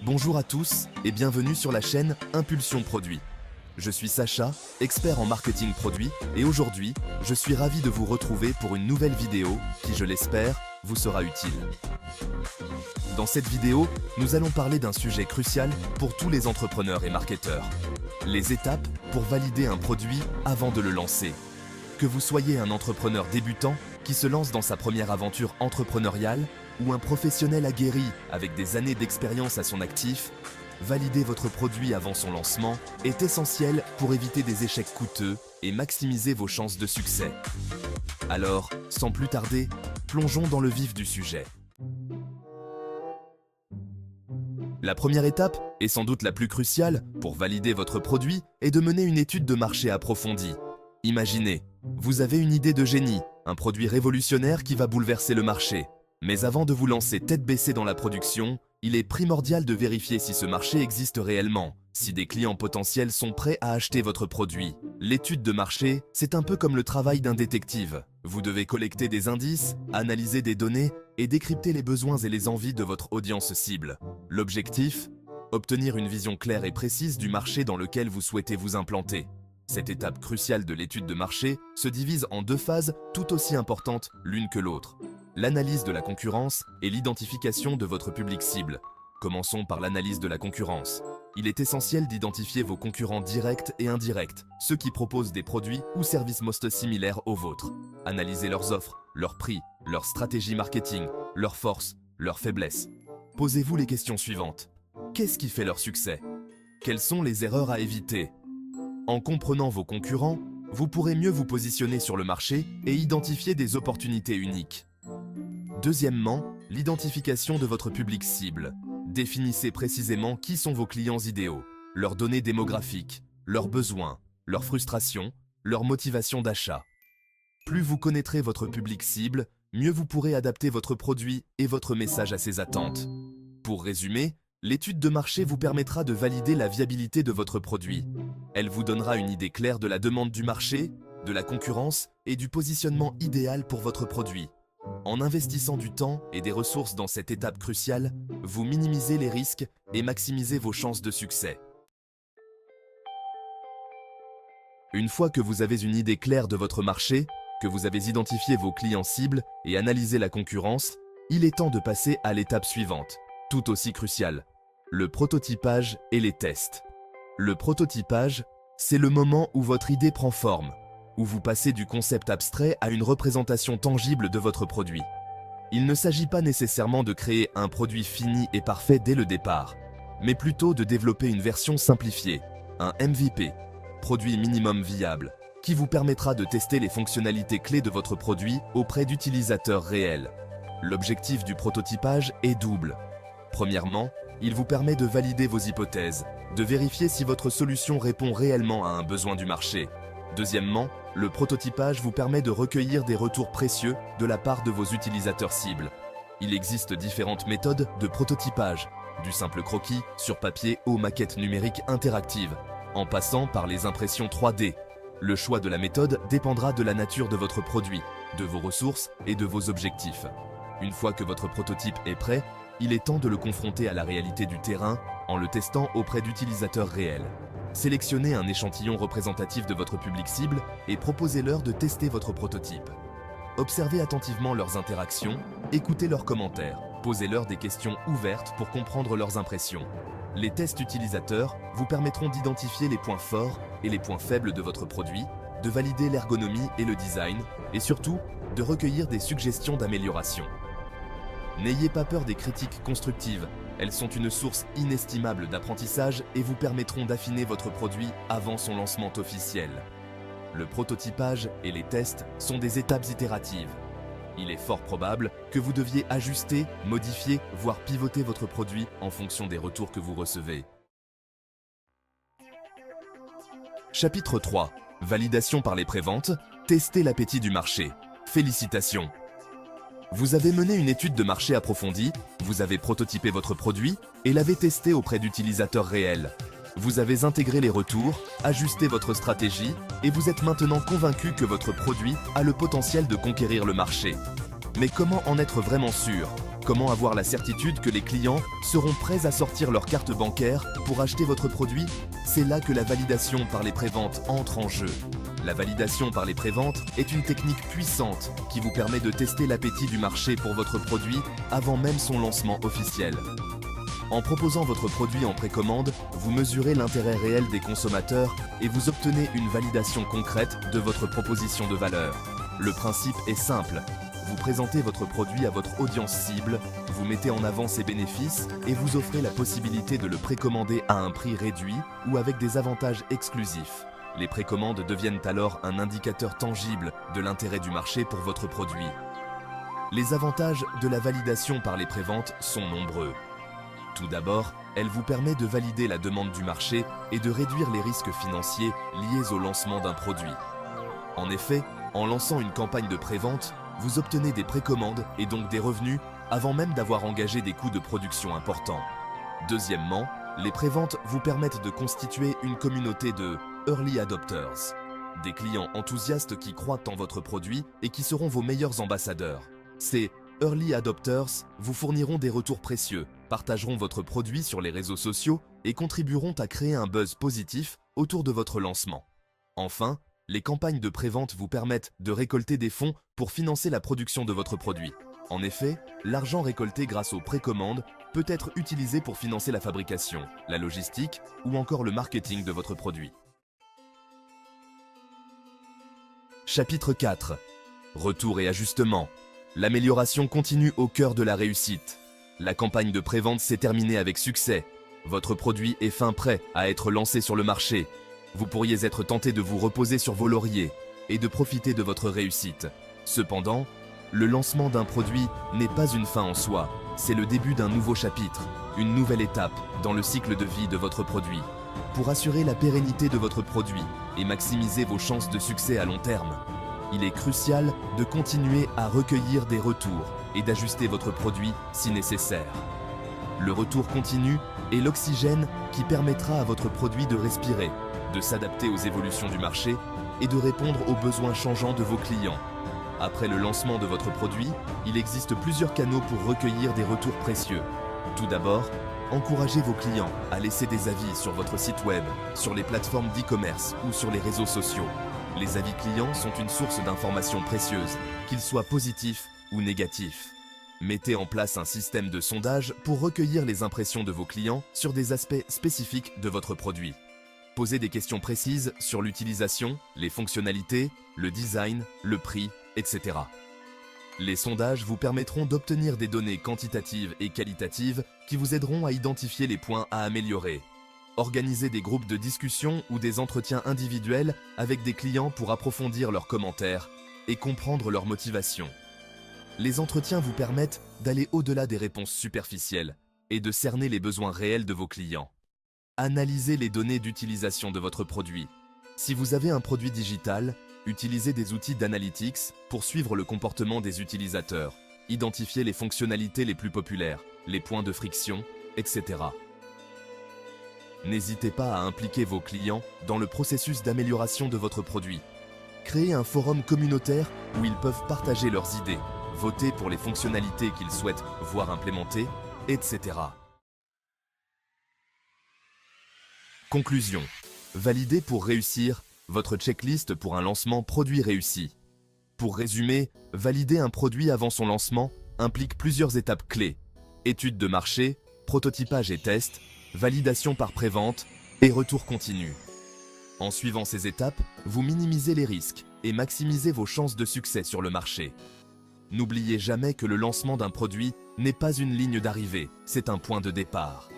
Bonjour à tous et bienvenue sur la chaîne Impulsion Produit. Je suis Sacha, expert en marketing produit et aujourd'hui, je suis ravi de vous retrouver pour une nouvelle vidéo qui, je l'espère, vous sera utile. Dans cette vidéo, nous allons parler d'un sujet crucial pour tous les entrepreneurs et marketeurs. Les étapes pour valider un produit avant de le lancer. Que vous soyez un entrepreneur débutant qui se lance dans sa première aventure entrepreneuriale ou un professionnel aguerri avec des années d'expérience à son actif, valider votre produit avant son lancement est essentiel pour éviter des échecs coûteux et maximiser vos chances de succès. Alors, sans plus tarder, plongeons dans le vif du sujet. La première étape, et sans doute la plus cruciale pour valider votre produit, est de mener une étude de marché approfondie. Imaginez, vous avez une idée de génie, un produit révolutionnaire qui va bouleverser le marché. Mais avant de vous lancer tête baissée dans la production, il est primordial de vérifier si ce marché existe réellement, si des clients potentiels sont prêts à acheter votre produit. L'étude de marché, c'est un peu comme le travail d'un détective. Vous devez collecter des indices, analyser des données et décrypter les besoins et les envies de votre audience cible. L'objectif ? Obtenir une vision claire et précise du marché dans lequel vous souhaitez vous implanter. Cette étape cruciale de l'étude de marché se divise en deux phases tout aussi importantes l'une que l'autre. L'analyse de la concurrence et l'identification de votre public cible. Commençons par l'analyse de la concurrence. Il est essentiel d'identifier vos concurrents directs et indirects, ceux qui proposent des produits ou services most similaires aux vôtres. Analysez leurs offres, leurs prix, leurs stratégies marketing, leurs forces, leurs faiblesses. Posez-vous les questions suivantes. Qu'est-ce qui fait leur succès? Quelles sont les erreurs à éviter? En comprenant vos concurrents, vous pourrez mieux vous positionner sur le marché et identifier des opportunités uniques. Deuxièmement, l'identification de votre public cible. Définissez précisément qui sont vos clients idéaux, leurs données démographiques, leurs besoins, leurs frustrations, leurs motivations d'achat. Plus vous connaîtrez votre public cible, mieux vous pourrez adapter votre produit et votre message à ses attentes. Pour résumer, l'étude de marché vous permettra de valider la viabilité de votre produit. Elle vous donnera une idée claire de la demande du marché, de la concurrence et du positionnement idéal pour votre produit. En investissant du temps et des ressources dans cette étape cruciale, vous minimisez les risques et maximisez vos chances de succès. Une fois que vous avez une idée claire de votre marché, que vous avez identifié vos clients cibles et analysé la concurrence, il est temps de passer à l'étape suivante, tout aussi cruciale, le prototypage et les tests. Le prototypage, c'est le moment où votre idée prend forme, où vous passez du concept abstrait à une représentation tangible de votre produit. Il ne s'agit pas nécessairement de créer un produit fini et parfait dès le départ, mais plutôt de développer une version simplifiée, un MVP, produit minimum viable, qui vous permettra de tester les fonctionnalités clés de votre produit auprès d'utilisateurs réels. L'objectif du prototypage est double. Premièrement, il vous permet de valider vos hypothèses, de vérifier si votre solution répond réellement à un besoin du marché. Deuxièmement, le prototypage vous permet de recueillir des retours précieux de la part de vos utilisateurs cibles. Il existe différentes méthodes de prototypage, du simple croquis sur papier aux maquettes numériques interactives, en passant par les impressions 3D. Le choix de la méthode dépendra de la nature de votre produit, de vos ressources et de vos objectifs. Une fois que votre prototype est prêt, il est temps de le confronter à la réalité du terrain en le testant auprès d'utilisateurs réels. Sélectionnez un échantillon représentatif de votre public cible et proposez-leur de tester votre prototype. Observez attentivement leurs interactions, écoutez leurs commentaires, posez-leur des questions ouvertes pour comprendre leurs impressions. Les tests utilisateurs vous permettront d'identifier les points forts et les points faibles de votre produit, de valider l'ergonomie et le design, et surtout, de recueillir des suggestions d'amélioration. N'ayez pas peur des critiques constructives. Elles sont une source inestimable d'apprentissage et vous permettront d'affiner votre produit avant son lancement officiel. Le prototypage et les tests sont des étapes itératives. Il est fort probable que vous deviez ajuster, modifier, voire pivoter votre produit en fonction des retours que vous recevez. Chapitre 3. Validation par les préventes. Tester l'appétit du marché. Félicitations! Vous avez mené une étude de marché approfondie, vous avez prototypé votre produit et l'avez testé auprès d'utilisateurs réels. Vous avez intégré les retours, ajusté votre stratégie et vous êtes maintenant convaincu que votre produit a le potentiel de conquérir le marché. Mais comment en être vraiment sûr? Comment avoir la certitude que les clients seront prêts à sortir leur carte bancaire pour acheter votre produit? C'est là que la validation par les préventes entre en jeu. La validation par les préventes est une technique puissante qui vous permet de tester l'appétit du marché pour votre produit avant même son lancement officiel. En proposant votre produit en précommande, vous mesurez l'intérêt réel des consommateurs et vous obtenez une validation concrète de votre proposition de valeur. Le principe est simple. Vous présentez votre produit à votre audience cible, vous mettez en avant ses bénéfices et vous offrez la possibilité de le précommander à un prix réduit ou avec des avantages exclusifs. Les précommandes deviennent alors un indicateur tangible de l'intérêt du marché pour votre produit. Les avantages de la validation par les préventes sont nombreux. Tout d'abord, elle vous permet de valider la demande du marché et de réduire les risques financiers liés au lancement d'un produit. En effet, en lançant une campagne de prévente, vous obtenez des précommandes et donc des revenus avant même d'avoir engagé des coûts de production importants. Deuxièmement, les préventes vous permettent de constituer une communauté de Early Adopters, des clients enthousiastes qui croient en votre produit et qui seront vos meilleurs ambassadeurs. Ces Early Adopters vous fourniront des retours précieux, partageront votre produit sur les réseaux sociaux et contribueront à créer un buzz positif autour de votre lancement. Enfin, les campagnes de prévente vous permettent de récolter des fonds pour financer la production de votre produit. En effet, l'argent récolté grâce aux précommandes peut être utilisé pour financer la fabrication, la logistique ou encore le marketing de votre produit. Chapitre 4. Retour et ajustement. L'amélioration continue au cœur de la réussite. La campagne de prévente s'est terminée avec succès. Votre produit est fin prêt à être lancé sur le marché. Vous pourriez être tenté de vous reposer sur vos lauriers et de profiter de votre réussite. Cependant, le lancement d'un produit n'est pas une fin en soi, c'est le début d'un nouveau chapitre, une nouvelle étape dans le cycle de vie de votre produit. Pour assurer la pérennité de votre produit et maximiser vos chances de succès à long terme, il est crucial de continuer à recueillir des retours et d'ajuster votre produit si nécessaire. Le retour continu est l'oxygène qui permettra à votre produit de respirer, de s'adapter aux évolutions du marché et de répondre aux besoins changeants de vos clients. Après le lancement de votre produit, il existe plusieurs canaux pour recueillir des retours précieux. Tout d'abord, encouragez vos clients à laisser des avis sur votre site web, sur les plateformes d'e-commerce ou sur les réseaux sociaux. Les avis clients sont une source d'informations précieuses, qu'ils soient positifs ou négatifs. Mettez en place un système de sondage pour recueillir les impressions de vos clients sur des aspects spécifiques de votre produit. Posez des questions précises sur l'utilisation, les fonctionnalités, le design, le prix, etc. Les sondages vous permettront d'obtenir des données quantitatives et qualitatives qui vous aideront à identifier les points à améliorer. Organisez des groupes de discussion ou des entretiens individuels avec des clients pour approfondir leurs commentaires et comprendre leurs motivations. Les entretiens vous permettent d'aller au-delà des réponses superficielles et de cerner les besoins réels de vos clients. Analysez les données d'utilisation de votre produit. Si vous avez un produit digital, utilisez des outils d'analytics pour suivre le comportement des utilisateurs, identifier les fonctionnalités les plus populaires, les points de friction, etc. N'hésitez pas à impliquer vos clients dans le processus d'amélioration de votre produit. Créez un forum communautaire où ils peuvent partager leurs idées, voter pour les fonctionnalités qu'ils souhaitent voir implémentées, etc. Conclusion. Validez pour réussir votre checklist pour un lancement produit réussi. Pour résumer, valider un produit avant son lancement implique plusieurs étapes clés. Étude de marché, prototypage et test, validation par prévente et retour continu. En suivant ces étapes, vous minimisez les risques et maximisez vos chances de succès sur le marché. N'oubliez jamais que le lancement d'un produit n'est pas une ligne d'arrivée, c'est un point de départ.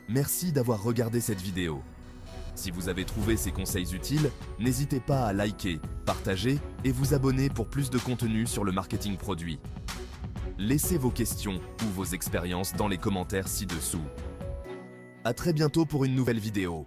Merci d'avoir regardé cette vidéo. Si vous avez trouvé ces conseils utiles, n'hésitez pas à liker, partager et vous abonner pour plus de contenu sur le marketing produit. Laissez vos questions ou vos expériences dans les commentaires ci-dessous. À très bientôt pour une nouvelle vidéo.